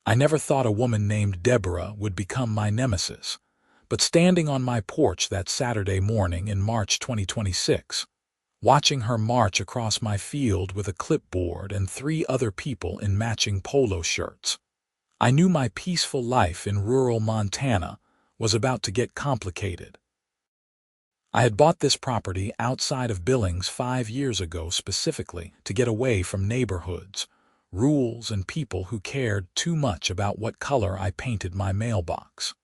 I never thought a woman named Deborah would become my nemesis, but standing on my porch that Saturday morning in March 2026, watching her march across my field with a clipboard and 3 other people in matching polo shirts, I knew my peaceful life in rural Montana was about to get complicated. I had bought this property outside of Billings 5 years ago specifically to get away from neighborhoods, rules, and people who cared too much about what color I painted my mailbox.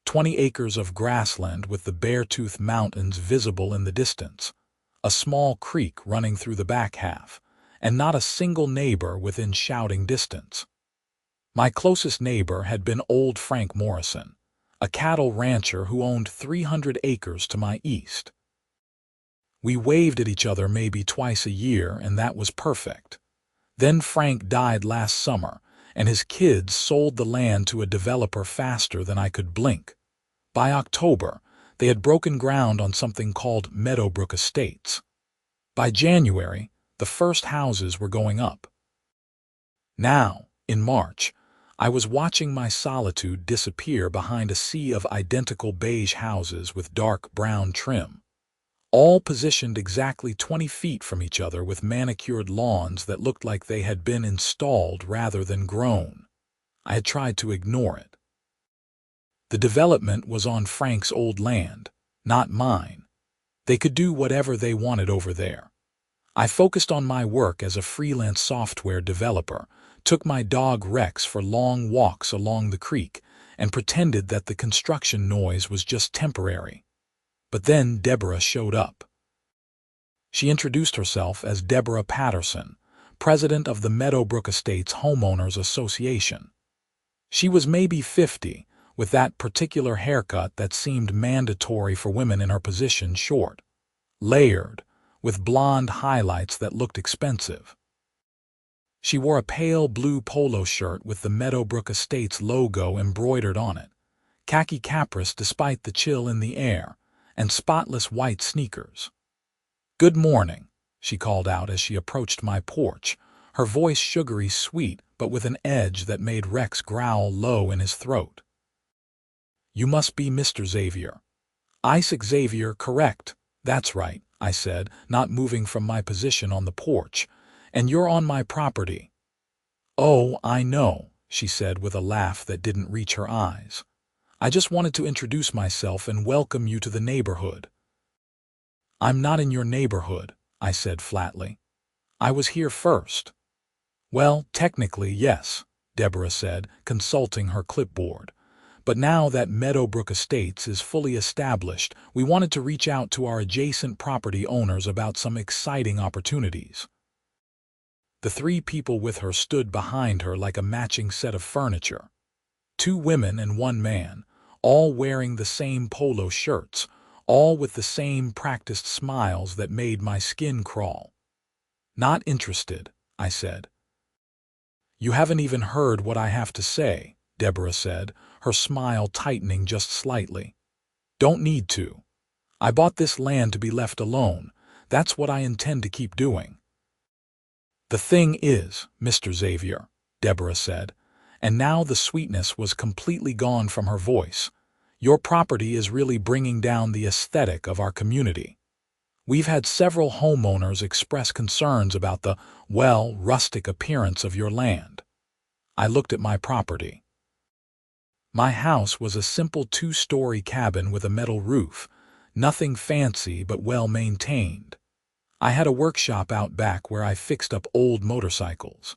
20 acres of grassland with the Beartooth Mountains visible in the distance, a small creek running through the back half, and not a single neighbor within shouting distance. My closest neighbor had been old Frank Morrison, a cattle rancher who owned 300 acres to my east. We waved at each other maybe twice a year, and that was perfect. Then Frank died last summer, and his kids sold the land to a developer faster than I could blink. By October, they had broken ground on something called Meadowbrook Estates. By January, the first houses were going up. Now, in March, I was watching my solitude disappear behind a sea of identical beige houses with dark brown trim, all positioned exactly 20 feet from each other with manicured lawns that looked like they had been installed rather than grown. I had tried to ignore it. The development was on Frank's old land, not mine. They could do whatever they wanted over there. I focused on my work as a freelance software developer, took my dog Rex for long walks along the creek, and pretended that the construction noise was just temporary. But then Deborah showed up. She introduced herself as Deborah Patterson, president of the Meadowbrook Estates Homeowners Association. She was maybe 50, with that particular haircut that seemed mandatory for women in her position, short, layered, with blonde highlights that looked expensive. She wore a pale blue polo shirt with the Meadowbrook Estates logo embroidered on it, khaki capris despite the chill in the air, and spotless white sneakers. "Good morning," she called out as she approached my porch, her voice sugary sweet but with an edge that made Rex growl low in his throat. "You must be Mr. Xavier." "Ice Xavier, correct. That's right," I said, not moving from my position on the porch. "And you're on my property." "Oh, I know," she said with a laugh that didn't reach her eyes. "I just wanted to introduce myself and welcome you to the neighborhood." "I'm not in your neighborhood," I said flatly. "I was here first." "Well, technically, yes," Deborah said, consulting her clipboard. "But now that Meadowbrook Estates is fully established, we wanted to reach out to our adjacent property owners about some exciting opportunities." The 3 people with her stood behind her like a matching set of furniture. 2 women and 1 man, all wearing the same polo shirts, all with the same practiced smiles that made my skin crawl. "Not interested," I said. "You haven't even heard what I have to say," Deborah said, her smile tightening just slightly. "Don't need to. I bought this land to be left alone. That's what I intend to keep doing." "The thing is, Mr. Xavier," Deborah said, and now the sweetness was completely gone from her voice, "your property is really bringing down the aesthetic of our community. We've had several homeowners express concerns about the, well, rustic appearance of your land." I looked at my property. My house was a simple 2-story cabin with a metal roof, nothing fancy but well maintained. I had a workshop out back where I fixed up old motorcycles.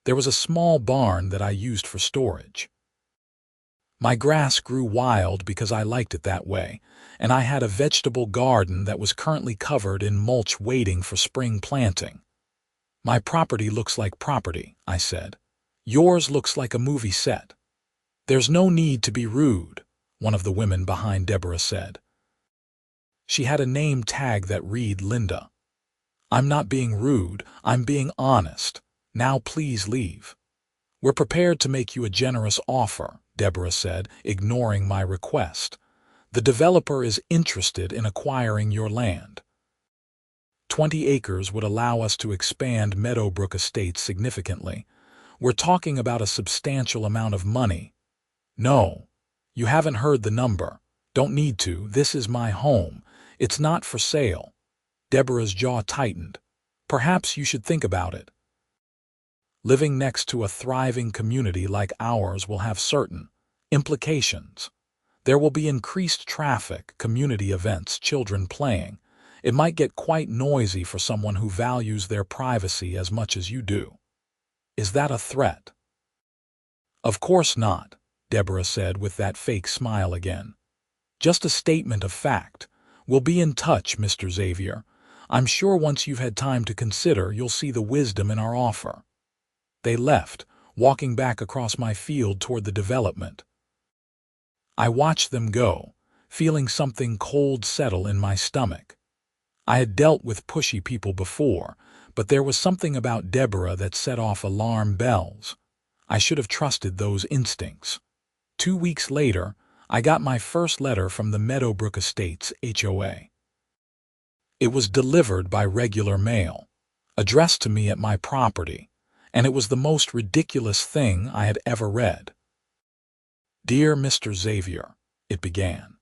There was a small barn that I used for storage. My grass grew wild because I liked it that way, and I had a vegetable garden that was currently covered in mulch waiting for spring planting. "My property looks like property," I said. "Yours looks like a movie set." "There's no need to be rude," one of the women behind Deborah said. She had a name tag that read Linda. "I'm not being rude, I'm being honest. Now please leave." "We're prepared to make you a generous offer," Deborah said, ignoring my request. "The developer is interested in acquiring your land. 20 acres would allow us to expand Meadowbrook Estates significantly. We're talking about a substantial amount of money. No, you haven't heard the number. Don't need to. This is my home. It's not for sale. Deborah's jaw tightened. Perhaps you should think about it. Living next to a thriving community like ours will have certain implications. There will be increased traffic, community events, children playing. It might get quite noisy for someone who values their privacy as much as you do. Is that a threat? Of course not, Deborah said with that fake smile again. Just a statement of fact. We'll be in touch, Mr. Xavier. I'm sure once you've had time to consider, you'll see the wisdom in our offer. They left, walking back across my field toward the development. I watched them go, feeling something cold settle in my stomach. I had dealt with pushy people before, but there was something about Deborah that set off alarm bells. I should have trusted those instincts. 2 weeks later, I got my first letter from the Meadowbrook Estates HOA. It was delivered by regular mail, addressed to me at my property, and it was the most ridiculous thing I had ever read. Dear Mr. Xavier, it began.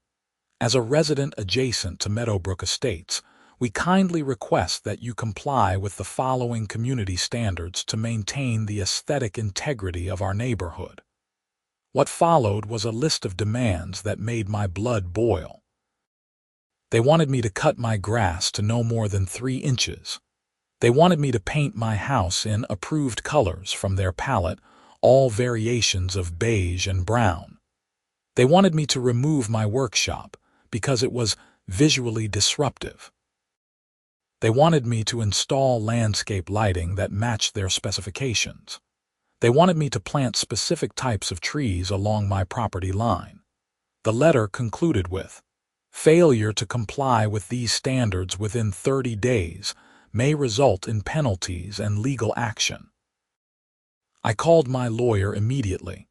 As a resident adjacent to Meadowbrook Estates, we kindly request that you comply with the following community standards to maintain the aesthetic integrity of our neighborhood. What followed was a list of demands that made my blood boil. They wanted me to cut my grass to no more than 3 inches. They wanted me to paint my house in approved colors from their palette, all variations of beige and brown. They wanted me to remove my workshop because it was visually disruptive. They wanted me to install landscape lighting that matched their specifications. They wanted me to plant specific types of trees along my property line. The letter concluded with, "Failure to comply with these standards within 30 days may result in penalties and legal action." I called my lawyer immediately.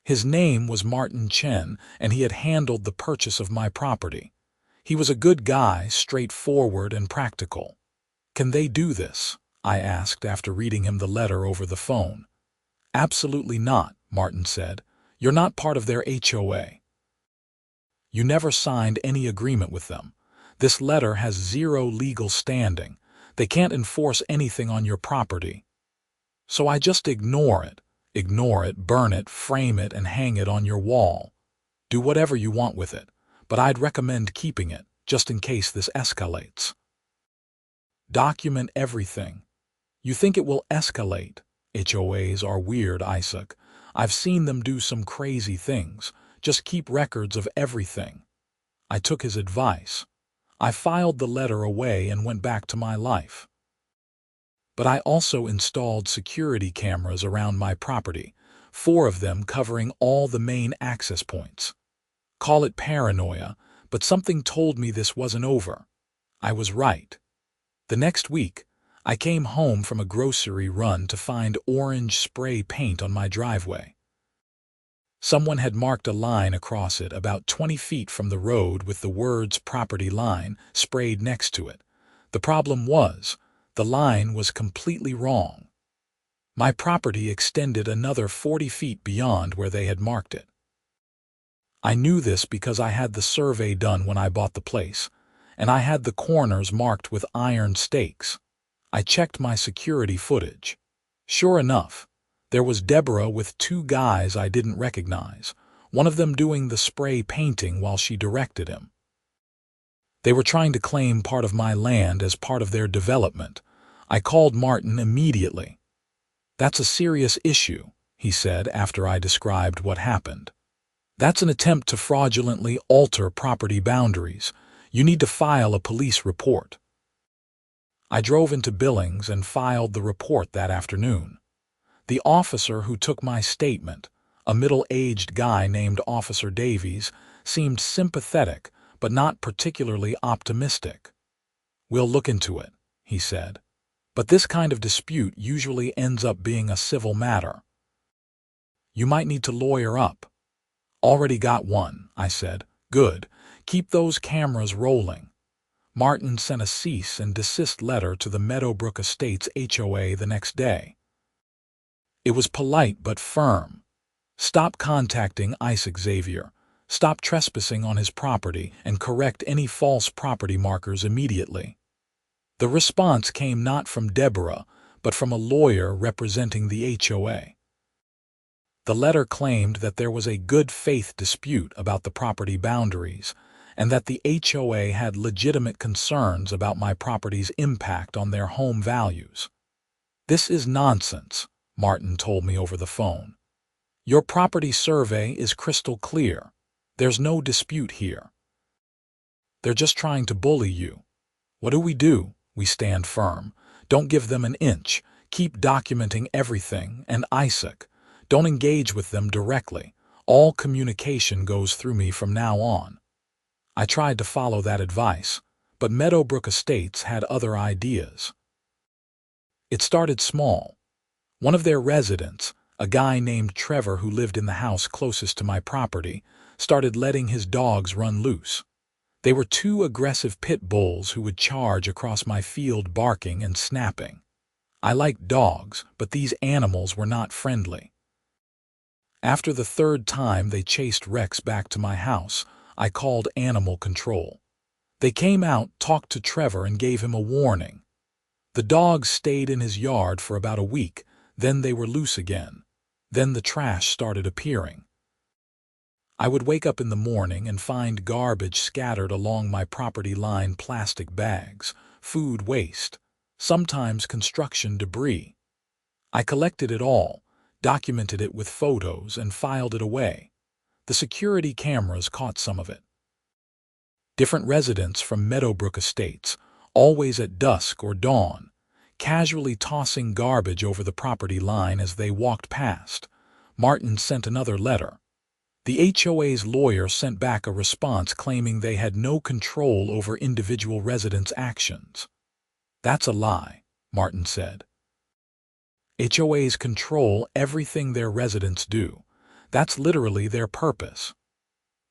His name was Martin Chen, and he had handled the purchase of my property. He was a good guy, straightforward and practical. "Can they do this?" I asked after reading him the letter over the phone. "Absolutely not," Martin said. "You're not part of their HOA. You never signed any agreement with them. This letter has 0 legal standing. They can't enforce anything on your property. So I just ignore it, burn it, frame it, and hang it on your wall. Do whatever you want with it, but I'd recommend keeping it, just in case this escalates. Document everything. You think it will escalate? HOAs are weird, Isaac. I've seen them do some crazy things. Just keep records of everything." I took his advice. I filed the letter away and went back to my life. But I also installed security cameras around my property, 4 of them covering all the main access points. Call it paranoia, but something told me this wasn't over. I was right. The next week, I came home from a grocery run to find orange spray paint on my driveway. Someone had marked a line across it about 20 feet from the road with the words "property line" sprayed next to it. The problem was, the line was completely wrong. My property extended another 40 feet beyond where they had marked it. I knew this because I had the survey done when I bought the place, and I had the corners marked with iron stakes. I checked my security footage. Sure enough, there was Deborah with 2 guys I didn't recognize, one of them doing the spray painting while she directed him. They were trying to claim part of my land as part of their development. I called Martin immediately. "That's a serious issue," he said after I described what happened. "That's an attempt to fraudulently alter property boundaries. You need to file a police report." I drove into Billings and filed the report that afternoon. The officer who took my statement, a middle-aged guy named Officer Davies, seemed sympathetic but not particularly optimistic. "We'll look into it," he said. "But this kind of dispute usually ends up being a civil matter. You might need to lawyer up." "Already got one," I said. "Good. Keep those cameras rolling." Martin sent a cease and desist letter to the Meadowbrook Estates HOA the next day. It was polite but firm. Stop contacting Xavier. Stop trespassing on his property and correct any false property markers immediately. The response came not from Deborah, but from a lawyer representing the HOA. The letter claimed that there was a good faith dispute about the property boundaries and that the HOA had legitimate concerns about my property's impact on their home values. "This is nonsense," Martin told me over the phone. "Your property survey is crystal clear. There's no dispute here. They're just trying to bully you. What do? We stand firm. Don't give them an inch. Keep documenting everything, and Isaac, don't engage with them directly. All communication goes through me from now on." I tried to follow that advice, but Meadowbrook Estates had other ideas. It started small. One of their residents, a guy named Trevor who lived in the house closest to my property, started letting his dogs run loose. They were two aggressive pit bulls who would charge across my field barking and snapping. I liked dogs, but these animals were not friendly. After the third time they chased Rex back to my house, I called animal control. They came out, talked to Trevor, and gave him a warning. The dogs stayed in his yard for about a week, then they were loose again. Then the trash started appearing. I would wake up in the morning and find garbage scattered along my property line, plastic bags, food waste, sometimes construction debris. I collected it all, documented it with photos, and filed it away. The security cameras caught some of it. Different residents from Meadowbrook Estates, always at dusk or dawn, casually tossing garbage over the property line as they walked past. Martin sent another letter. The HOA's lawyer sent back a response claiming they had no control over individual residents' actions. "That's a lie," Martin said. HOAs control everything their residents do. That's literally their purpose.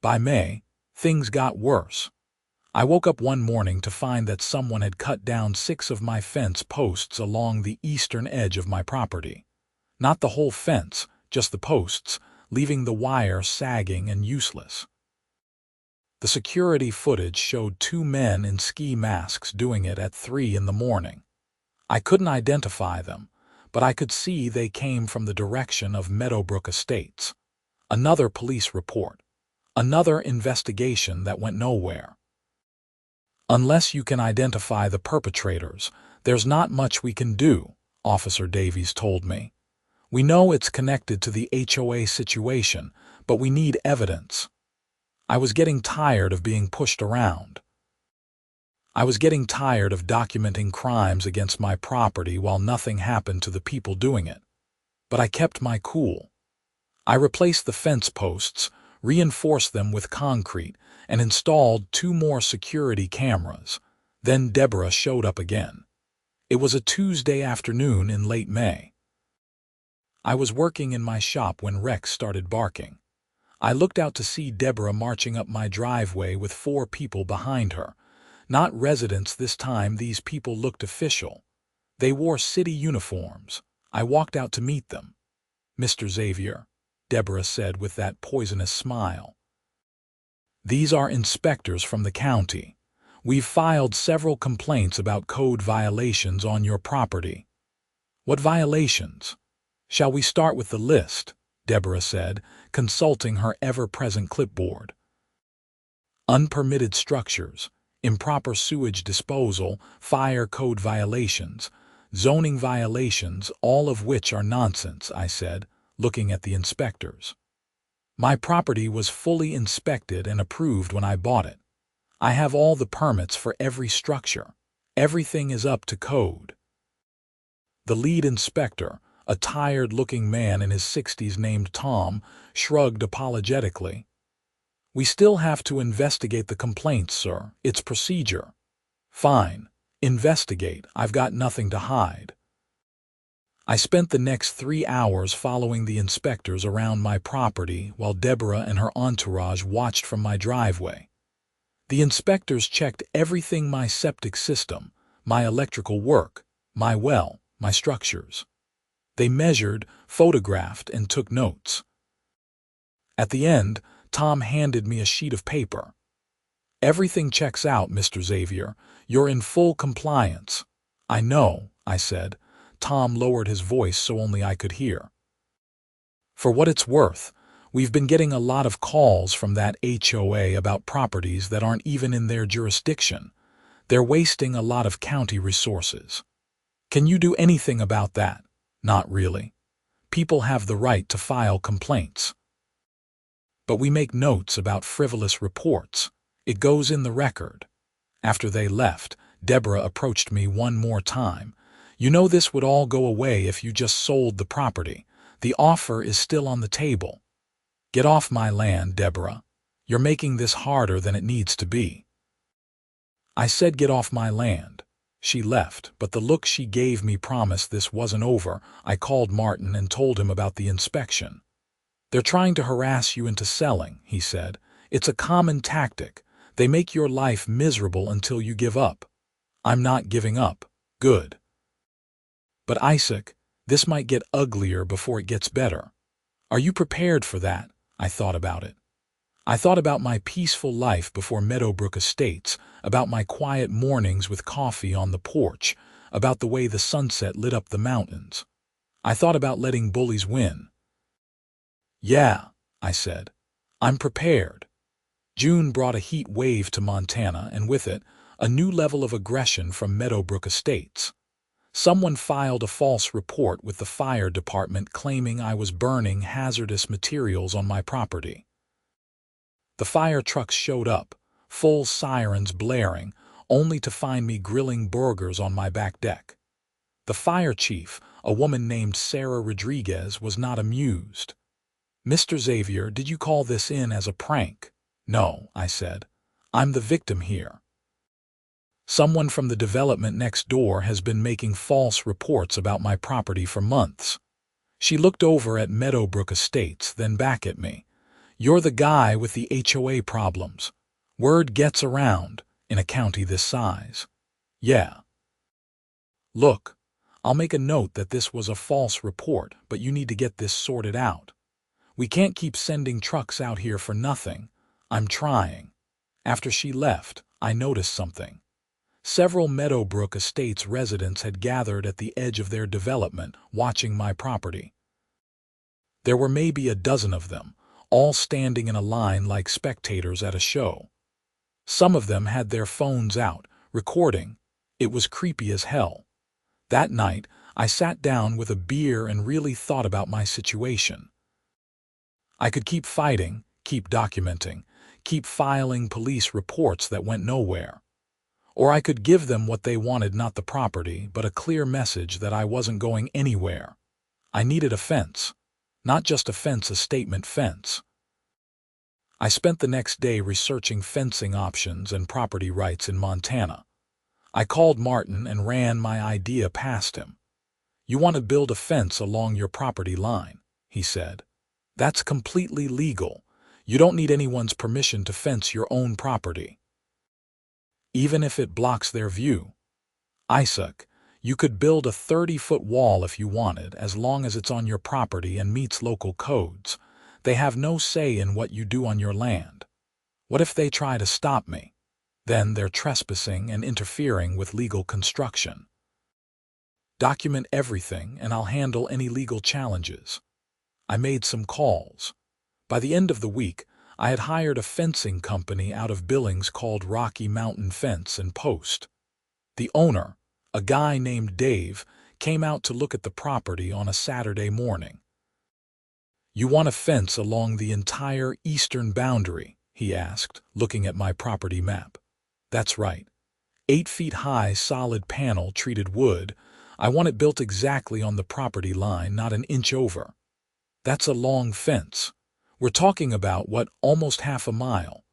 By May, things got worse. I woke up one morning to find that someone had cut down 6 of my fence posts along the eastern edge of my property. Not the whole fence, just the posts, leaving the wire sagging and useless. The security footage showed 2 men in ski masks doing it at 3 in the morning. I couldn't identify them, but I could see they came from the direction of Meadowbrook Estates. Another police report. Another investigation that went nowhere. "Unless you can identify the perpetrators, there's not much we can do," Officer Davies told me. "We know it's connected to the HOA situation, but we need evidence." I was getting tired of being pushed around. I was getting tired of documenting crimes against my property while nothing happened to the people doing it. But I kept my cool. I replaced the fence posts, reinforced them with concrete, and installed 2 more security cameras. Then Deborah showed up again. It was a Tuesday afternoon in late May. I was working in my shop when Rex started barking. I looked out to see Deborah marching up my driveway with 4 people behind her. Not residents this time. These people looked official. They wore city uniforms. I walked out to meet them. "Mr. Xavier," Deborah said with that poisonous smile. "These are inspectors from the county. We've filed several complaints about code violations on your property." "What violations?" "Shall we start with the list?" Deborah said, consulting her ever-present clipboard. "Unpermitted structures, improper sewage disposal, fire code violations, zoning violations, all of which are nonsense," I said, looking at the inspectors. "My property was fully inspected and approved when I bought it. I have all the permits for every structure. Everything is up to code." The lead inspector, a tired-looking man in his 60s named Tom, shrugged apologetically. "We still have to investigate the complaints, sir. It's procedure." "Fine. Investigate. I've got nothing to hide." I spent the next 3 hours following the inspectors around my property while Deborah and her entourage watched from my driveway. The inspectors checked everything: my septic system, my electrical work, my well, my structures. They measured, photographed, and took notes. At the end, Tom handed me a sheet of paper. "Everything checks out, Mr. Xavier. You're in full compliance." "I know," I said. Tom lowered his voice so only I could hear. "For what it's worth, we've been getting a lot of calls from that HOA about properties that aren't even in their jurisdiction. They're wasting a lot of county resources. Can you do anything about that?" "Not really. People have the right to file complaints. But we make notes about frivolous reports. It goes in the record." After they left, Deborah approached me one more time. "You know this would all go away if you just sold the property. The offer is still on the table." "Get off my land, Deborah. You're making this harder than it needs to be." I said get off my land. She left, but the look she gave me promised this wasn't over. I called Martin and told him about the inspection. "They're trying to harass you into selling," he said. "It's a common tactic. They make your life miserable until you give up." "I'm not giving up." "Good." "But Isaac, this might get uglier before it gets better. Are you prepared for that?" I thought about it. I thought about my peaceful life before Meadowbrook Estates, about my quiet mornings with coffee on the porch, about the way the sunset lit up the mountains. I thought about letting bullies win. "Yeah," I said. "I'm prepared." June brought a heat wave to Montana, and with it, a new level of aggression from Meadowbrook Estates. Someone filed a false report with the fire department claiming I was burning hazardous materials on my property. The fire trucks showed up, full sirens blaring, only to find me grilling burgers on my back deck. The fire chief, a woman named Sarah Rodriguez, was not amused. "Mr. Xavier, did you call this in as a prank?" "No," I said. "I'm the victim here. Someone from the development next door has been making false reports about my property for months." She looked over at Meadowbrook Estates, then back at me. "You're the guy with the HOA problems. Word gets around in a county this size." "Yeah." "Look, I'll make a note that this was a false report, but you need to get this sorted out. We can't keep sending trucks out here for nothing." "I'm trying." After she left, I noticed something. Several Meadowbrook Estates residents had gathered at the edge of their development, watching my property. There were maybe a dozen of them, all standing in a line like spectators at a show. Some of them had their phones out, recording. It was creepy as hell. That night, I sat down with a beer and really thought about my situation. I could keep fighting, keep documenting, keep filing police reports that went nowhere. Or I could give them what they wanted, not the property, but a clear message that I wasn't going anywhere. I needed a fence. Not just a fence, a statement fence. I spent the next day researching fencing options and property rights in Montana. I called Martin and ran my idea past him. "You want to build a fence along your property line," he said. "That's completely legal. You don't need anyone's permission to fence your own property, even if it blocks their view. Isaac, you could build a 30-foot wall if you wanted, as long as it's on your property and meets local codes. They have no say in what you do on your land. What if they try to stop me? Then they're trespassing and interfering with legal construction. Document everything, and I'll handle any legal challenges." I made some calls. By the end of the week, I had hired a fencing company out of Billings called Rocky Mountain Fence and Post. The owner, a guy named Dave, came out to look at the property on a Saturday morning. "You want a fence along the entire eastern boundary?" he asked, looking at my property map. "That's right. 8 feet high, solid panel, treated wood. I want it built exactly on the property line, not an inch over." "That's a long fence. We're talking about, almost half a mile."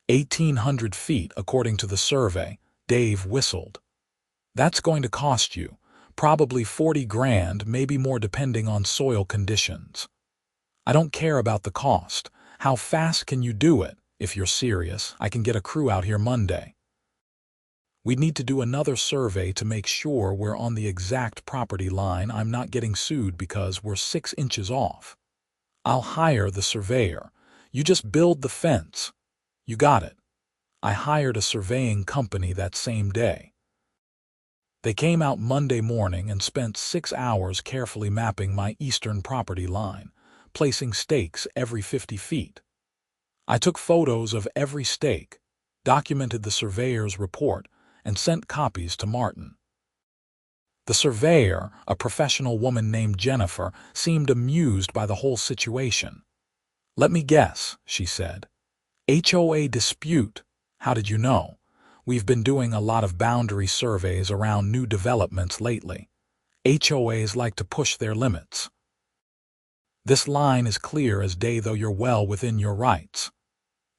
1,800 feet, according to the survey. Dave whistled. "That's going to cost you probably 40 grand, maybe more depending on soil conditions." "I don't care about the cost. How fast can you do it? If you're serious, I can get a crew out here Monday." We'd need to do another survey to make sure we're on the exact property line. I'm not getting sued because we're 6 inches off. I'll hire the surveyor. You just build the fence. You got it. I hired a surveying company that same day. They came out Monday morning and spent 6 hours carefully mapping my eastern property line, placing stakes every 50 feet. I took photos of every stake, documented the surveyor's report, and sent copies to Martin. The surveyor, a professional woman named Jennifer, seemed amused by the whole situation. "Let me guess," she said. "HOA dispute. How did you know? We've been doing a lot of boundary surveys around new developments lately. HOAs like to push their limits. This line is clear as day, though you're well within your rights."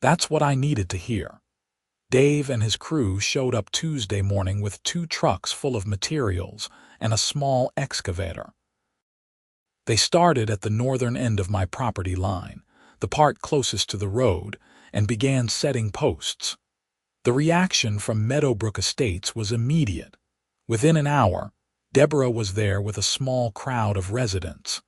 That's what I needed to hear. Dave and his crew showed up Tuesday morning with 2 trucks full of materials and a small excavator. They started at the northern end of my property line, the part closest to the road, and began setting posts. The reaction from Meadowbrook Estates was immediate. Within an hour, Deborah was there with a small crowd of residents.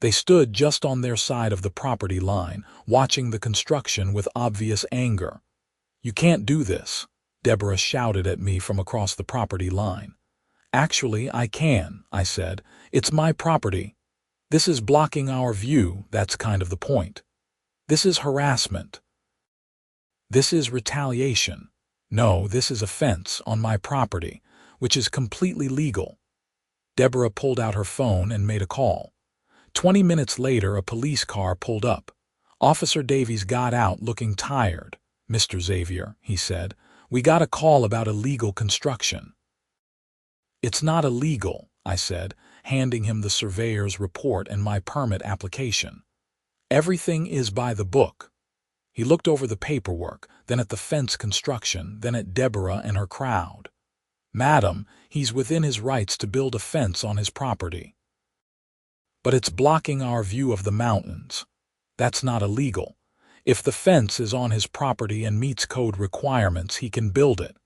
They stood just on their side of the property line, watching the construction with obvious anger. "You can't do this," Deborah shouted at me from across the property line. "Actually, I can," I said. "It's my property. This is blocking our view. That's kind of the point. This is harassment. This is retaliation. No, this is a fence on my property, which is completely legal." Deborah pulled out her phone and made a call. 20 minutes later, a police car pulled up. Officer Davies got out looking tired. "Mr. Xavier," he said, "we got a call about illegal construction." "It's not illegal," I said, handing him the surveyor's report and my permit application. "Everything is by the book." He looked over the paperwork, then at the fence construction, then at Deborah and her crowd. "Madam, he's within his rights to build a fence on his property. But it's blocking our view of the mountains. That's not illegal. If the fence is on his property and meets code requirements, he can build it.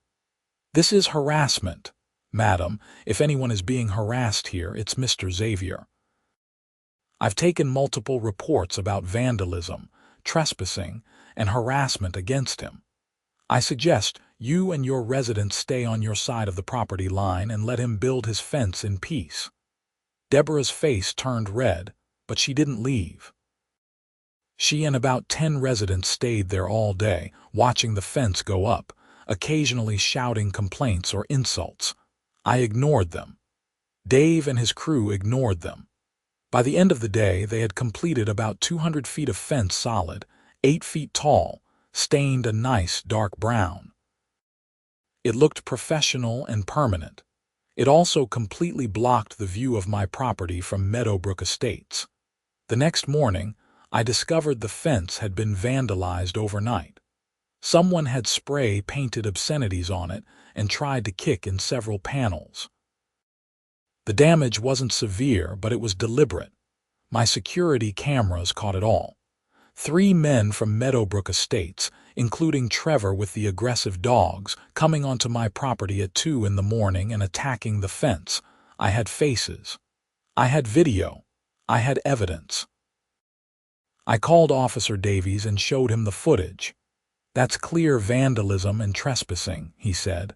This is harassment. Madam, if anyone is being harassed here, it's Mr. Xavier. I've taken multiple reports about vandalism, trespassing, and harassment against him. I suggest you and your residents stay on your side of the property line and let him build his fence in peace." Deborah's face turned red, but she didn't leave. She and about 10 residents stayed there all day, watching the fence go up, occasionally shouting complaints or insults. I ignored them. Dave and his crew ignored them. By the end of the day, they had completed about 200 feet of fence solid, 8 feet tall, stained a nice dark brown. It looked professional and permanent. It also completely blocked the view of my property from Meadowbrook Estates. The next morning, I discovered the fence had been vandalized overnight. Someone had spray painted obscenities on it and tried to kick in several panels. The damage wasn't severe, but it was deliberate. My security cameras caught it all. 3 men from Meadowbrook Estates, including Trevor with the aggressive dogs, coming onto my property at 2 in the morning and attacking the fence. I had faces. I had video. I had evidence. I called Officer Davies and showed him the footage. "That's clear vandalism and trespassing," he said.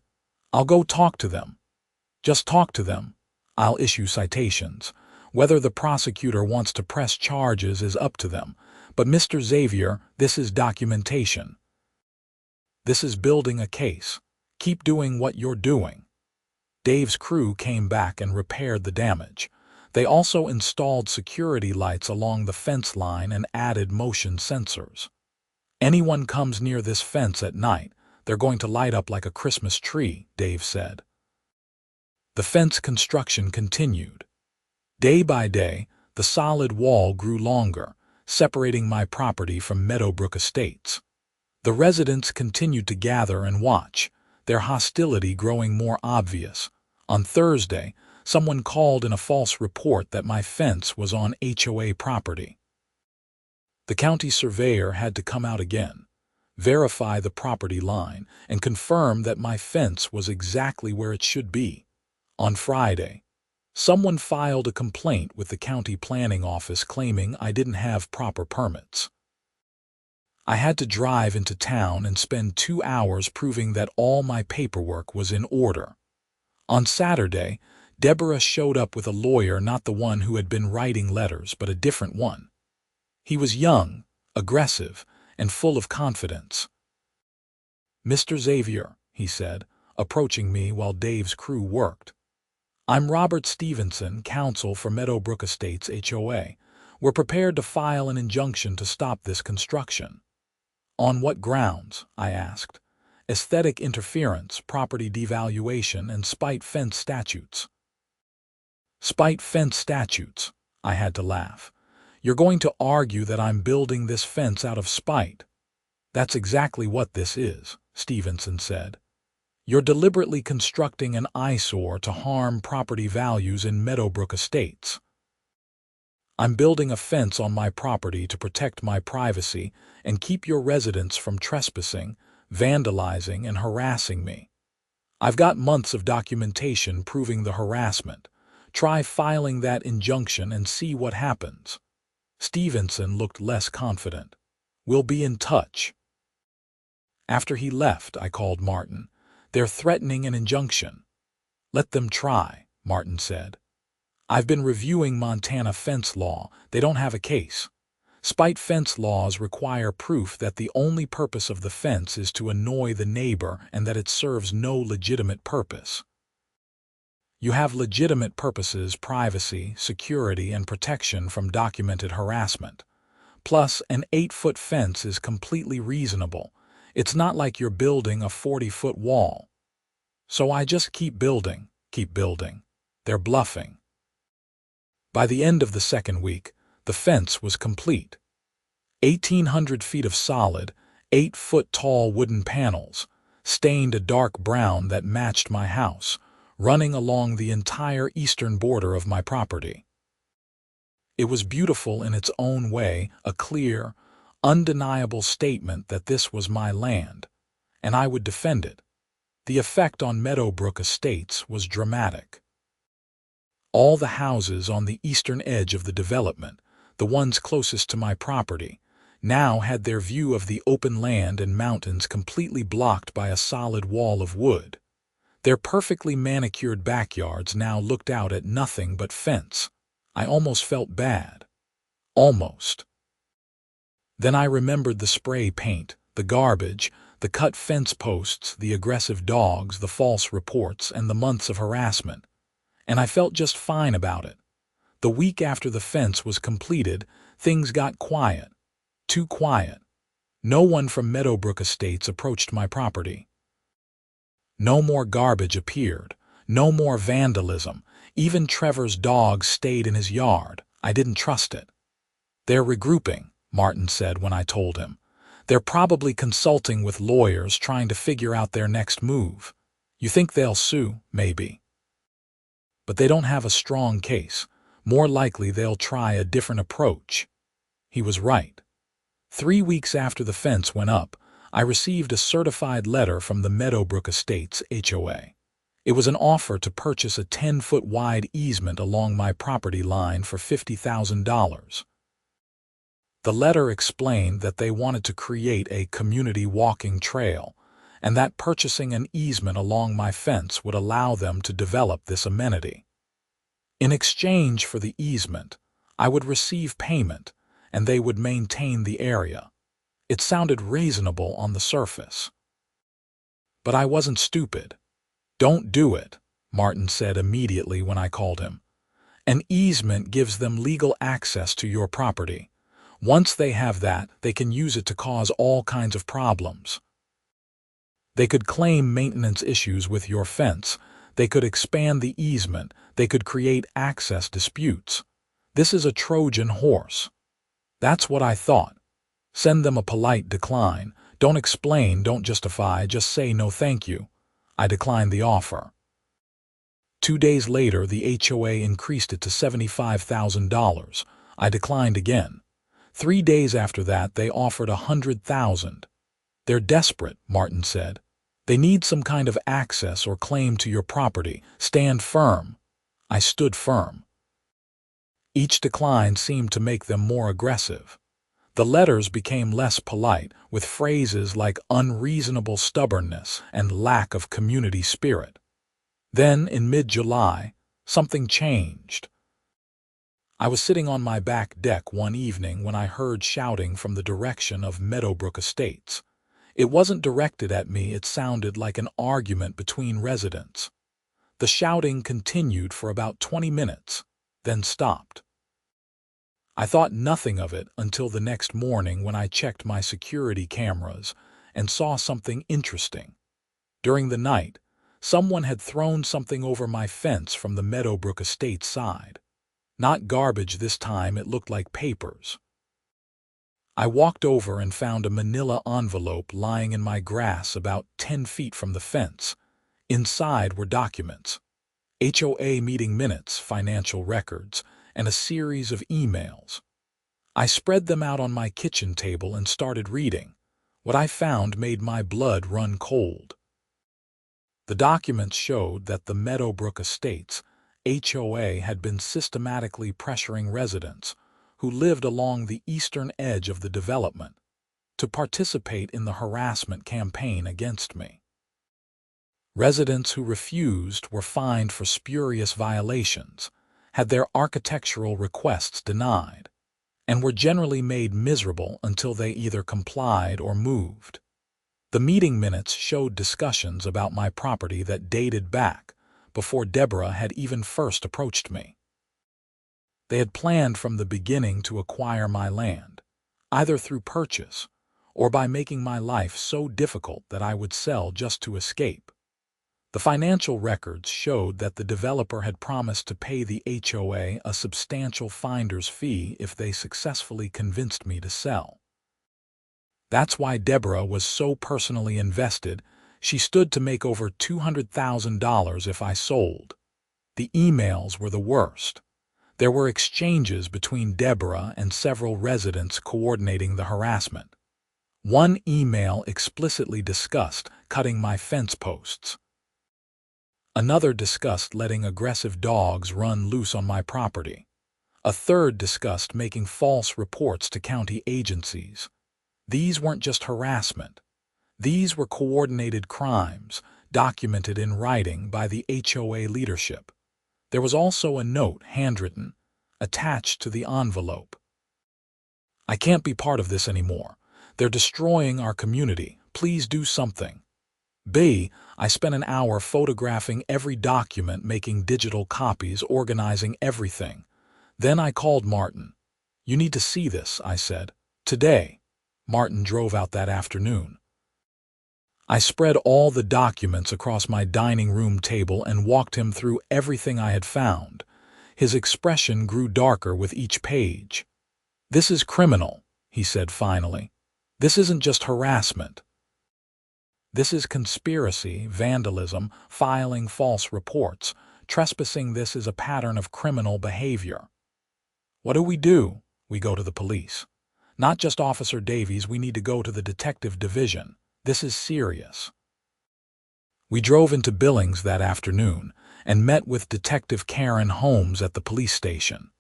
"I'll go talk to them." "Just talk to them. I'll issue citations. Whether the prosecutor wants to press charges is up to them. But Mr. Xavier, this is documentation. This is building a case. Keep doing what you're doing." Dave's crew came back and repaired the damage. They also installed security lights along the fence line and added motion sensors. "Anyone comes near this fence at night, they're going to light up like a Christmas tree," Dave said. The fence construction continued. Day by day, the solid wall grew longer, separating my property from Meadowbrook Estates. The residents continued to gather and watch, their hostility growing more obvious. On Thursday, someone called in a false report that my fence was on HOA property. The county surveyor had to come out again. verify the property line, and confirm that my fence was exactly where it should be. On Friday, someone filed a complaint with the county planning office claiming I didn't have proper permits. I had to drive into town and spend 2 hours proving that all my paperwork was in order. On Saturday, Deborah showed up with a lawyer, not the one who had been writing letters, but a different one. He was young, aggressive, and full of confidence. "Mr. Xavier," he said, approaching me while Dave's crew worked. "I'm Robert Stevenson, counsel for Meadowbrook Estates HOA. We're prepared to file an injunction to stop this construction." "On what grounds?" I asked. "Aesthetic interference, property devaluation, and spite fence statutes." "Spite fence statutes," I had to laugh. "You're going to argue that I'm building this fence out of spite?" "That's exactly what this is," Stevenson said. "You're deliberately constructing an eyesore to harm property values in Meadowbrook Estates." "I'm building a fence on my property to protect my privacy and keep your residents from trespassing, vandalizing, and harassing me. I've got months of documentation proving the harassment. Try filing that injunction and see what happens." Stevenson looked less confident. "We'll be in touch." After he left, I called Martin. "They're threatening an injunction." "Let them try," Martin said. "I've been reviewing Montana fence law. They don't have a case. Spite fence laws require proof that the only purpose of the fence is to annoy the neighbor and that it serves no legitimate purpose. You have legitimate purposes: privacy, security, and protection from documented harassment. Plus, an 8-foot fence is completely reasonable. It's not like you're building a 40-foot wall." So I just keep building. They're bluffing. By the end of the second week, the fence was complete. 1,800 feet of solid, 8-foot-tall wooden panels, stained a dark brown that matched my house, running along the entire eastern border of my property. It was beautiful in its own way, a clear, undeniable statement that this was my land, and I would defend it. The effect on Meadowbrook Estates was dramatic. All the houses on the eastern edge of the development, the ones closest to my property, now had their view of the open land and mountains completely blocked by a solid wall of wood. Their perfectly manicured backyards now looked out at nothing but fence. I almost felt bad. Almost. Then I remembered the spray paint, the garbage, the cut fence posts, the aggressive dogs, the false reports, and the months of harassment. And I felt just fine about it. The week after the fence was completed, things got quiet. Too quiet. No one from Meadowbrook Estates approached my property. No more garbage appeared. No more vandalism. Even Trevor's dog stayed in his yard. I didn't trust it. "They're regrouping," Martin said when I told him. "They're probably consulting with lawyers trying to figure out their next move. You think they'll sue? Maybe. But they don't have a strong case. More likely they'll try a different approach." He was right. 3 weeks after the fence went up, I received a certified letter from the Meadowbrook Estates HOA. It was an offer to purchase a 10-foot wide easement along my property line for $50,000. The letter explained that they wanted to create a community walking trail, and that purchasing an easement along my fence would allow them to develop this amenity. In exchange for the easement, I would receive payment, and they would maintain the area. It sounded reasonable on the surface. But I wasn't stupid. "Don't do it," Martin said immediately when I called him. "An easement gives them legal access to your property. Once they have that, they can use it to cause all kinds of problems. They could claim maintenance issues with your fence. They could expand the easement. They could create access disputes. This is a Trojan horse." That's what I thought. Send them a polite decline. Don't explain, don't justify, just say no thank you. I declined the offer. 2 days later, the HOA increased it to $75,000. I declined again. 3 days after that, they offered $100,000. "They're desperate," Martin said. "They need some kind of access or claim to your property. Stand firm." I stood firm. Each decline seemed to make them more aggressive. The letters became less polite, with phrases like unreasonable stubbornness and lack of community spirit. Then, in mid-July, something changed. I was sitting on my back deck one evening when I heard shouting from the direction of Meadowbrook Estates. It wasn't directed at me, it sounded like an argument between residents. The shouting continued for about 20 minutes, then stopped. I thought nothing of it until the next morning when I checked my security cameras and saw something interesting. During the night, someone had thrown something over my fence from the Meadowbrook Estate side. Not garbage this time, it looked like papers. I walked over and found a manila envelope lying in my grass about 10 feet from the fence. Inside were documents, HOA meeting minutes, financial records, and a series of emails. I spread them out on my kitchen table and started reading. What I found made my blood run cold. The documents showed that the Meadowbrook Estates, HOA, had been systematically pressuring residents who lived along the eastern edge of the development to participate in the harassment campaign against me. Residents who refused were fined for spurious violations, had their architectural requests denied, and were generally made miserable until they either complied or moved. The meeting minutes showed discussions about my property that dated back before Deborah had even first approached me. They had planned from the beginning to acquire my land, either through purchase or by making my life so difficult that I would sell just to escape. The financial records showed that the developer had promised to pay the HOA a substantial finder's fee if they successfully convinced me to sell. That's why Deborah was so personally invested. She stood to make over $200,000 if I sold. The emails were the worst. There were exchanges between Deborah and several residents coordinating the harassment. One email explicitly discussed cutting my fence posts. Another discussed letting aggressive dogs run loose on my property. A third discussed making false reports to county agencies. These weren't just harassment. These were coordinated crimes, documented in writing by the HOA leadership. There was also a note, handwritten, attached to the envelope. "I can't be part of this anymore. They're destroying our community. Please do something." I spent an hour photographing every document, making digital copies, organizing everything. Then I called Martin. "You need to see this," I said. "Today." Martin drove out that afternoon. I spread all the documents across my dining room table and walked him through everything I had found. His expression grew darker with each page. "This is criminal," he said finally. "This isn't just harassment. This is conspiracy, vandalism, filing false reports. Trespassing this is a pattern of criminal behavior." What do? We go to the police. Not just Officer Davies, we need to go to the detective division. This is serious. We drove into Billings that afternoon and met with Detective Karen Holmes at the police station.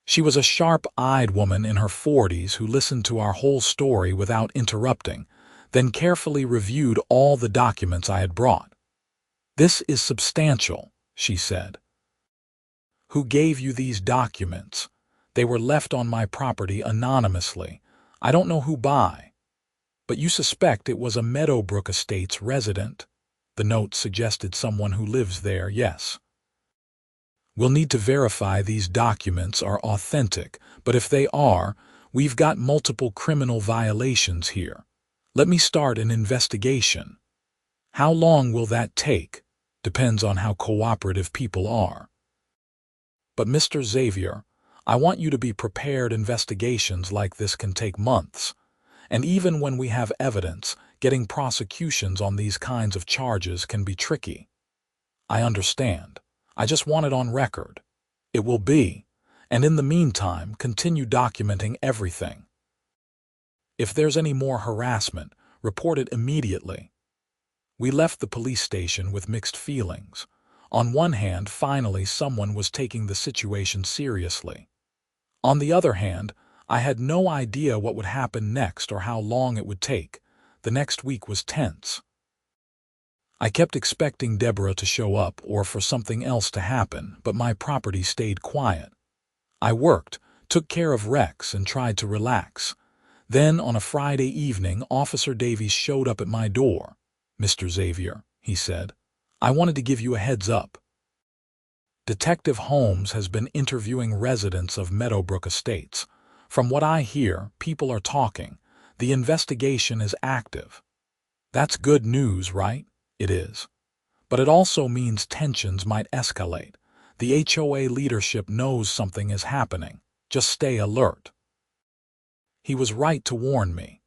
She was a sharp-eyed woman in her 40s who listened to our whole story without interrupting, then carefully reviewed all the documents I had brought. "This is substantial," she said. "Who gave you these documents? They were left on my property anonymously. I don't know who by. But you suspect it was a Meadowbrook Estates resident?" The note suggested someone who lives there, yes. "We'll need to verify these documents are authentic, but if they are, we've got multiple criminal violations here. Let me start an investigation." "How long will that take?" "Depends on how cooperative people are." "But Mr. Xavier, I want you to be prepared. Investigations like this can take months. And even when we have evidence, getting prosecutions on these kinds of charges can be tricky." "I understand. I just want it on record." "It will be. And in the meantime, continue documenting everything. If there's any more harassment, Report it immediately. We left the police station with mixed feelings. On one hand, finally someone was taking the situation seriously. On the other hand, I had no idea what would happen next or how long it would take. The next week was tense. I kept expecting Deborah to show up or for something else to happen, but my property stayed quiet. I worked, took care of Rex, and tried to relax. Then, on a Friday evening, Officer Davies showed up at my door. "Mr. Xavier," he said, "I wanted to give you a heads up. Detective Holmes has been interviewing residents of Meadowbrook Estates. From what I hear, people are talking. The investigation is active." That's good news, right? It is. But it also means tensions might escalate. The HOA leadership knows something is happening. Just stay alert. He was right to warn me.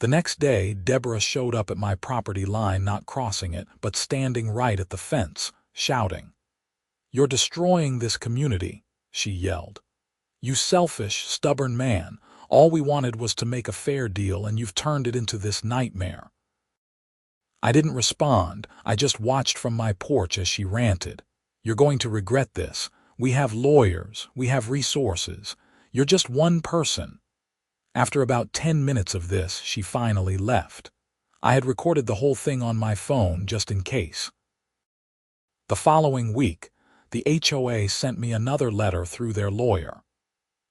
The next day, Deborah showed up at my property line, not crossing it, but standing right at the fence, shouting, "You're destroying this community," she yelled. "You selfish, stubborn man. All we wanted was to make a fair deal, and you've turned it into this nightmare." I didn't respond. I just watched from my porch as she ranted. "You're going to regret this. We have lawyers. We have resources. You're just one person." After about 10 minutes of this, she finally left. I had recorded the whole thing on my phone just in case. The following week, the HOA sent me another letter through their lawyer.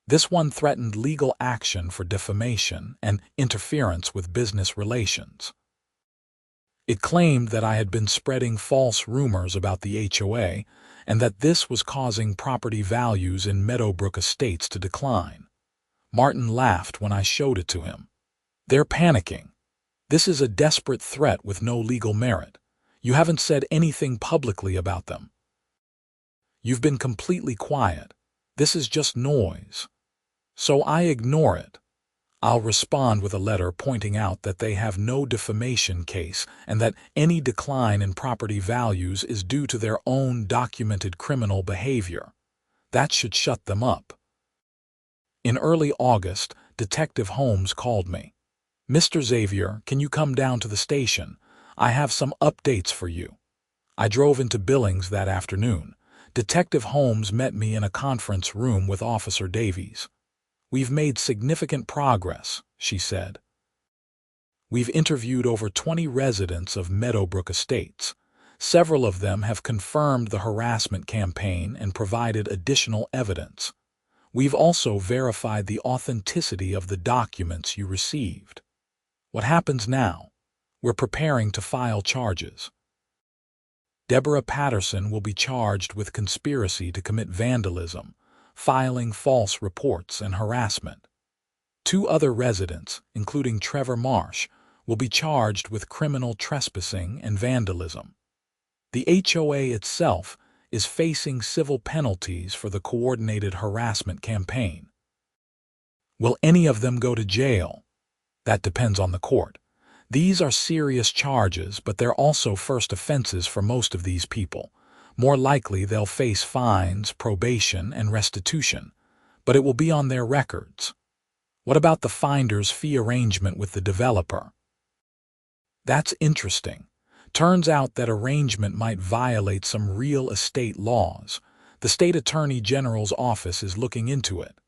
This one threatened legal action for defamation and interference with business relations. It claimed that I had been spreading false rumors about the HOA and that this was causing property values in Meadowbrook Estates to decline. Martin laughed when I showed it to him. "They're panicking. This is a desperate threat with no legal merit. You haven't said anything publicly about them. You've been completely quiet. This is just noise. So I ignore it. I'll respond with a letter pointing out that they have no defamation case and that any decline in property values is due to their own documented criminal behavior. That should shut them up." In early August, Detective Holmes called me. "Mr. Xavier, can you come down to the station? I have some updates for you." I drove into Billings that afternoon. Detective Holmes met me in a conference room with Officer Davies. "We've made significant progress," she said. "We've interviewed over 20 residents of Meadowbrook Estates. Several of them have confirmed the harassment campaign and provided additional evidence. We've also verified the authenticity of the documents you received. What happens now? We're preparing to file charges. Deborah Patterson will be charged with conspiracy to commit vandalism, filing false reports, and harassment. 2 other residents, including Trevor Marsh, will be charged with criminal trespassing and vandalism. The HOA itself is facing civil penalties for the coordinated harassment campaign. Will any of them go to jail? That depends on the court. These are serious charges, but they're also first offenses for most of these people. More likely they'll face fines, probation, and restitution, but it will be on their records. What about the finder's fee arrangement with the developer? That's interesting. Turns out that arrangement might violate some real estate laws. The State Attorney General's office is looking into it.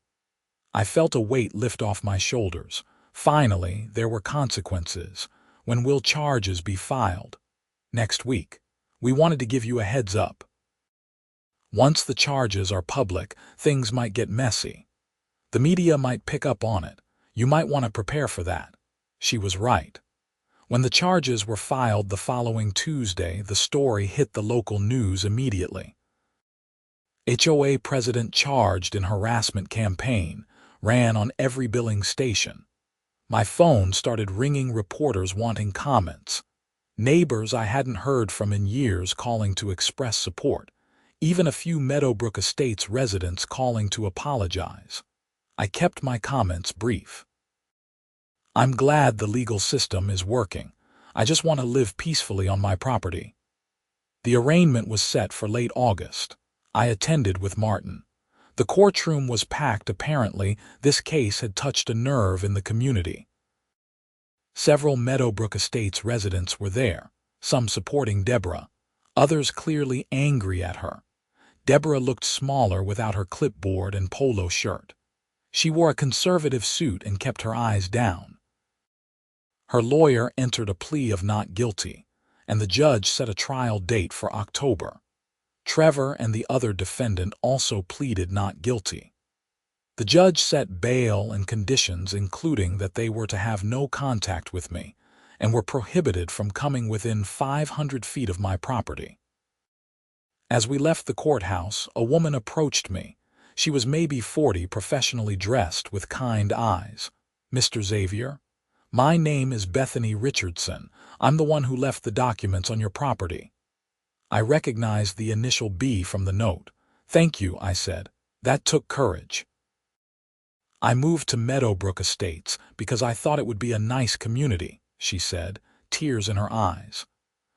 I felt a weight lift off my shoulders. Finally, there were consequences. When will charges be filed? Next week. We wanted to give you a heads up. Once the charges are public, things might get messy. The media might pick up on it. You might want to prepare for that. She was right. When the charges were filed the following Tuesday, the story hit the local news immediately. HOA president charged in harassment campaign, ran on every Billings station. My phone started ringing, reporters wanting comments. Neighbors I hadn't heard from in years calling to express support. Even a few Meadowbrook Estates residents calling to apologize. I kept my comments brief. I'm glad the legal system is working. I just want to live peacefully on my property. The arraignment was set for late August. I attended with Martin. The courtroom was packed. Apparently, this case had touched a nerve in the community. Several Meadowbrook Estates residents were there, some supporting Deborah, others clearly angry at her. Deborah looked smaller without her clipboard and polo shirt. She wore a conservative suit and kept her eyes down. Her lawyer entered a plea of not guilty, and the judge set a trial date for October. Trevor and the other defendant also pleaded not guilty. The judge set bail and conditions including that they were to have no contact with me and were prohibited from coming within 500 feet of my property. As we left the courthouse, a woman approached me. She was maybe 40, professionally dressed with kind eyes. "Mr. Xavier? My name is Bethany Richardson. I'm the one who left the documents on your property." I recognized the initial B from the note. "Thank you," I said. "That took courage." "I moved to Meadowbrook Estates because I thought it would be a nice community," she said, tears in her eyes.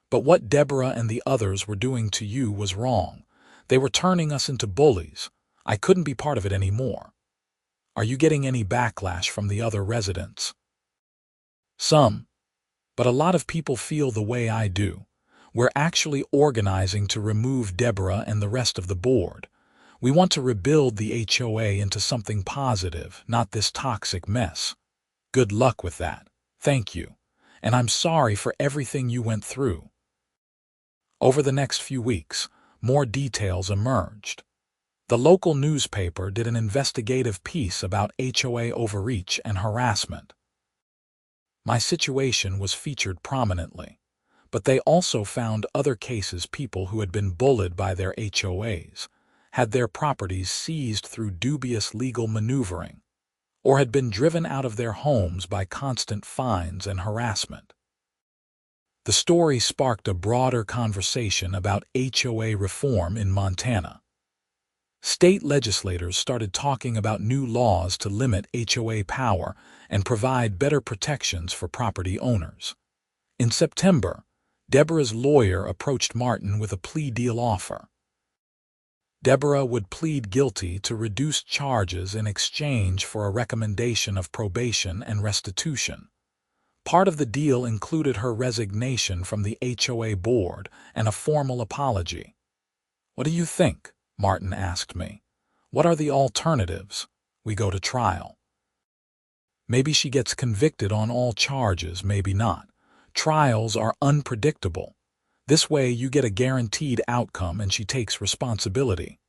"But what Deborah and the others were doing to you was wrong. They were turning us into bullies. I couldn't be part of it anymore." "Are you getting any backlash from the other residents?" "Some. But a lot of people feel the way I do. We're actually organizing to remove Deborah and the rest of the board. We want to rebuild the HOA into something positive, not this toxic mess." "Good luck with that. Thank you. And I'm sorry for everything you went through." Over the next few weeks, more details emerged. The local newspaper did an investigative piece about HOA overreach and harassment. My situation was featured prominently, but they also found other cases, people who had been bullied by their HOAs, had their properties seized through dubious legal maneuvering, or had been driven out of their homes by constant fines and harassment. The story sparked a broader conversation about HOA reform in Montana. State legislators started talking about new laws to limit HOA power and provide better protections for property owners. In September, Deborah's lawyer approached Martin with a plea deal offer. Deborah would plead guilty to reduced charges in exchange for a recommendation of probation and restitution. Part of the deal included her resignation from the HOA board and a formal apology. "What do you think?" Martin asked me. "What are the alternatives? We go to trial. Maybe she gets convicted on all charges, maybe not. Trials are unpredictable. This way you get a guaranteed outcome and she takes responsibility."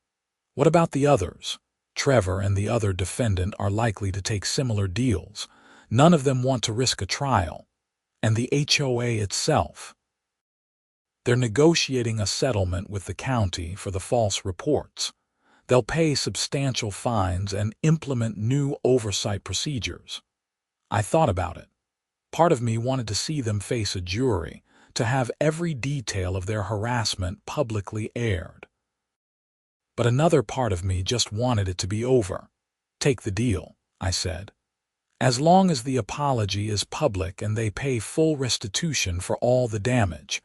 "What about the others?" "Trevor and the other defendant are likely to take similar deals. None of them want to risk a trial. And the HOA itself. They're negotiating a settlement with the county for the false reports. They'll pay substantial fines and implement new oversight procedures." I thought about it. Part of me wanted to see them face a jury, to have every detail of their harassment publicly aired. But another part of me just wanted it to be over. "Take the deal," I said. "As long as the apology is public and they pay full restitution for all the damage,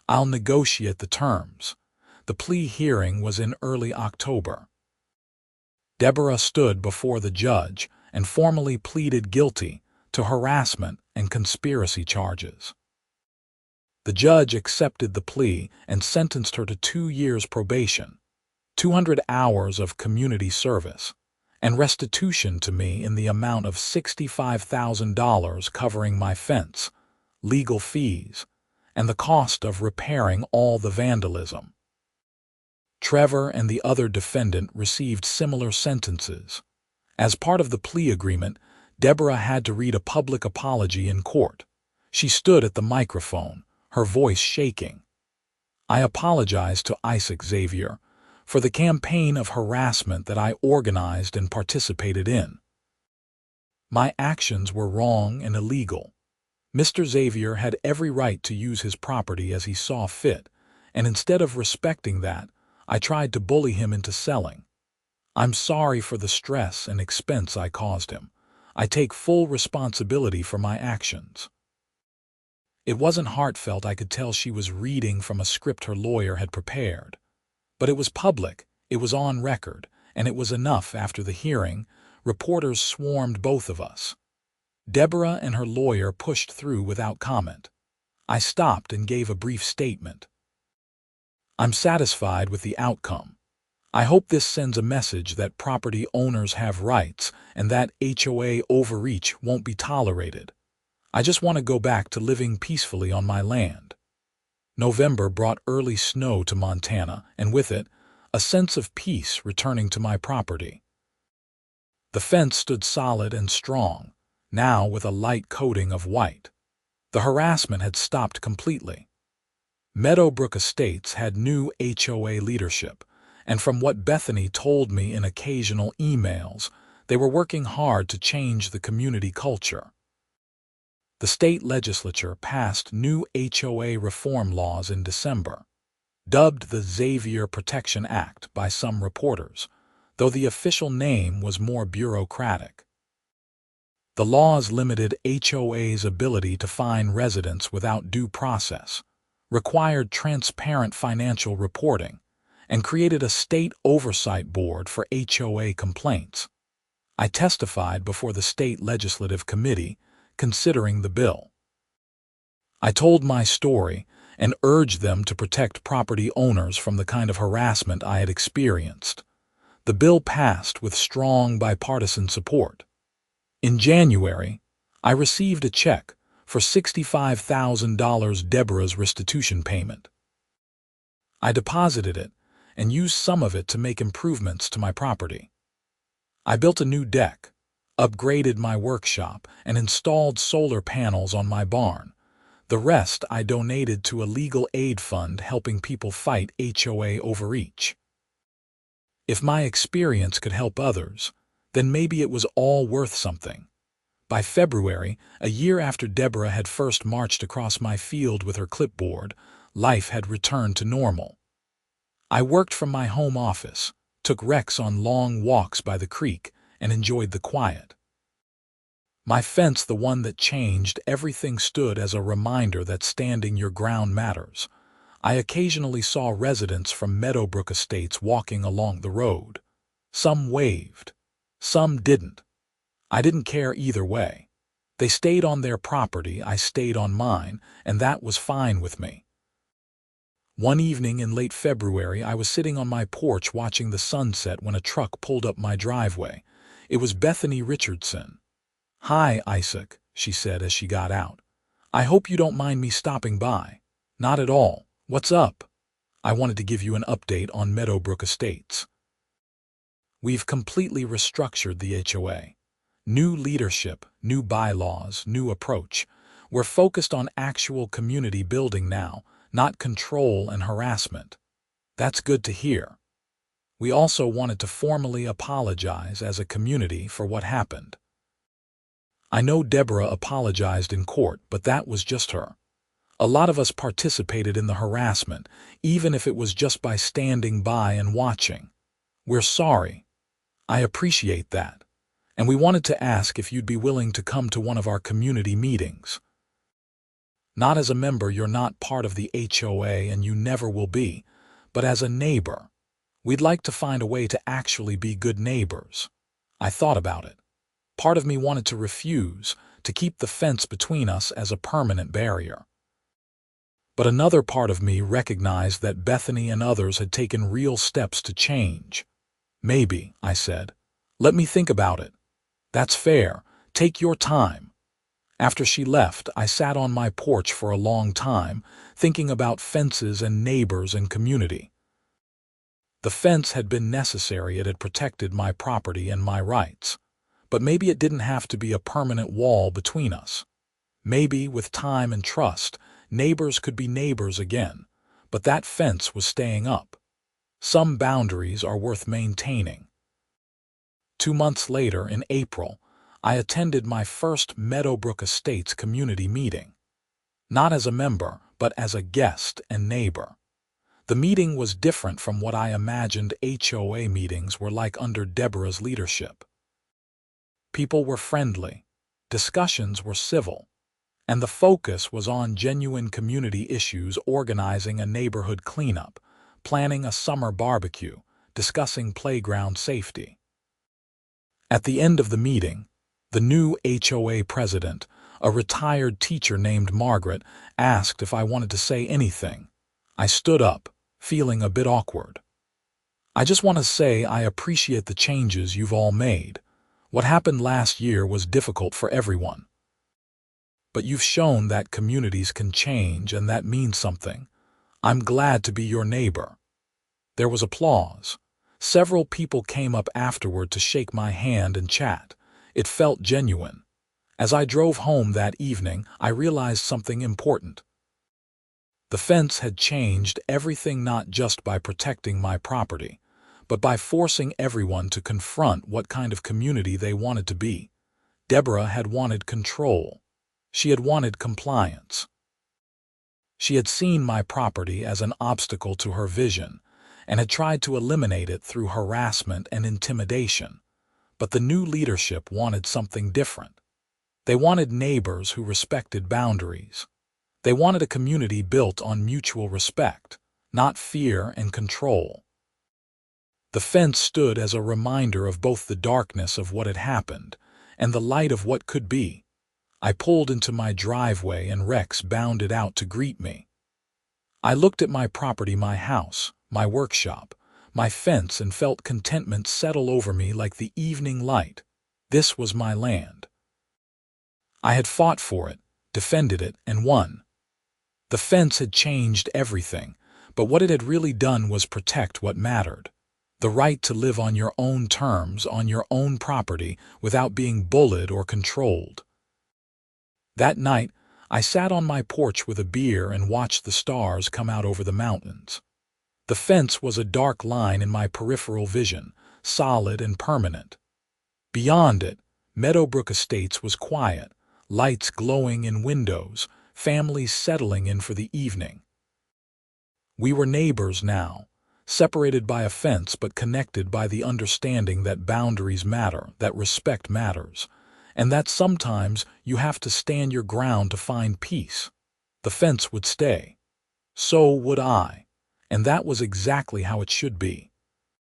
I'll negotiate the terms." The plea hearing was in early October. Deborah stood before the judge and formally pleaded guilty to harassment and conspiracy charges. The judge accepted the plea and sentenced her to 2 years probation, 200 hours of community service, and restitution to me in the amount of $65,000 covering my fence, legal fees, and the cost of repairing all the vandalism. Trevor and the other defendant received similar sentences. As part of the plea agreement, Deborah had to read a public apology in court. She stood at the microphone, her voice shaking. "I apologize to Xavier for the campaign of harassment that I organized and participated in. My actions were wrong and illegal. Mr. Xavier had every right to use his property as he saw fit, and instead of respecting that, I tried to bully him into selling. I'm sorry for the stress and expense I caused him. I take full responsibility for my actions." It wasn't heartfelt. I could tell she was reading from a script her lawyer had prepared. But it was public, it was on record, and it was enough. After the hearing, reporters swarmed both of us. Deborah and her lawyer pushed through without comment. I stopped and gave a brief statement. I'm satisfied with the outcome. I hope this sends a message that property owners have rights and that HOA overreach won't be tolerated. I just want to go back to living peacefully on my land. November brought early snow to Montana, and with it, a sense of peace returning to my property. The fence stood solid and strong, now with a light coating of white. The harassment had stopped completely. Meadowbrook Estates had new HOA leadership, and from what Bethany told me in occasional emails, they were working hard to change the community culture. The state legislature passed new HOA reform laws in December, dubbed the Xavier Protection Act by some reporters, though the official name was more bureaucratic. The laws limited HOA's ability to fine residents without due process, required transparent financial reporting, and created a state oversight board for HOA complaints. I testified before the state legislative committee considering the bill. I told my story and urged them to protect property owners from the kind of harassment I had experienced. The bill passed with strong bipartisan support. In January, I received a check for $65,000, Deborah's restitution payment. I deposited it and used some of it to make improvements to my property. I built a new deck, upgraded my workshop, and installed solar panels on my barn. The rest I donated to a legal aid fund helping people fight HOA overreach. If my experience could help others, then maybe it was all worth something. By February, a year after Deborah had first marched across my field with her clipboard, life had returned to normal. I worked from my home office, took Rex on long walks by the creek, and enjoyed the quiet. My fence, the one that changed everything, stood as a reminder that standing your ground matters. I occasionally saw residents from Meadowbrook Estates walking along the road. Some waved, some didn't. I didn't care either way. They stayed on their property, I stayed on mine, and that was fine with me. One evening in late February, I was sitting on my porch watching the sunset when a truck pulled up my driveway. It was Bethany Richardson. "Hi, Isaac," she said as she got out. "I hope you don't mind me stopping by." "Not at all. What's up?" "I wanted to give you an update on Meadowbrook Estates. We've completely restructured the HOA. New leadership, new bylaws, new approach. We're focused on actual community building now, not control and harassment." "That's good to hear." We also wanted to formally apologize as a community for what happened. I know Deborah apologized in court, but that was just her. A lot of us participated in the harassment, even if it was just by standing by and watching. We're sorry. I appreciate that. And we wanted to ask if you'd be willing to come to one of our community meetings. Not as a member, you're not part of the HOA and you never will be, but as a neighbor. We'd like to find a way to actually be good neighbors. I thought about it. Part of me wanted to refuse, to keep the fence between us as a permanent barrier. But another part of me recognized that Bethany and others had taken real steps to change. "Maybe," I said. "Let me think about it." "That's fair. Take your time." After she left, I sat on my porch for a long time, thinking about fences and neighbors and community. The fence had been necessary. It had protected my property and my rights. But maybe it didn't have to be a permanent wall between us. Maybe, with time and trust, neighbors could be neighbors again. But that fence was staying up. Some boundaries are worth maintaining. 2 months later, in April, I attended my first Meadowbrook Estates community meeting. Not as a member, but as a guest and neighbor. The meeting was different from what I imagined HOA meetings were like under Deborah's leadership. People were friendly, discussions were civil, and the focus was on genuine community issues: organizing a neighborhood cleanup, planning a summer barbecue, discussing playground safety. At the end of the meeting, The new HOA president, a retired teacher named Margaret, asked if I wanted to say anything. I stood up, feeling a bit awkward. "I just want to say I appreciate the changes you've all made. What happened last year was difficult for everyone. But you've shown that communities can change, and that means something. I'm glad to be your neighbor." There was applause. Several people came up afterward to shake my hand and chat. It felt genuine. As I drove home that evening, I realized something important. The fence had changed everything, not just by protecting my property, but by forcing everyone to confront what kind of community they wanted to be. Deborah had wanted control. She had wanted compliance. She had seen my property as an obstacle to her vision and had tried to eliminate it through harassment and intimidation. But the new leadership wanted something different. They wanted neighbors who respected boundaries. They wanted a community built on mutual respect, not fear and control. The fence stood as a reminder of both the darkness of what had happened and the light of what could be. I pulled into my driveway and Rex bounded out to greet me. I looked at my property, my house, my workshop, my fence, and felt contentment settle over me like the evening light. This was my land. I had fought for it, defended it, and won. The fence had changed everything, but what it had really done was protect what mattered. The right to live on your own terms, on your own property, without being bullied or controlled. That night, I sat on my porch with a beer and watched the stars come out over the mountains. The fence was a dark line in my peripheral vision, solid and permanent. Beyond it, Meadowbrook Estates was quiet, lights glowing in windows, families settling in for the evening. We were neighbors now, separated by a fence but connected by the understanding that boundaries matter, that respect matters, and that sometimes you have to stand your ground to find peace. The fence would stay. So would I, and that was exactly how it should be.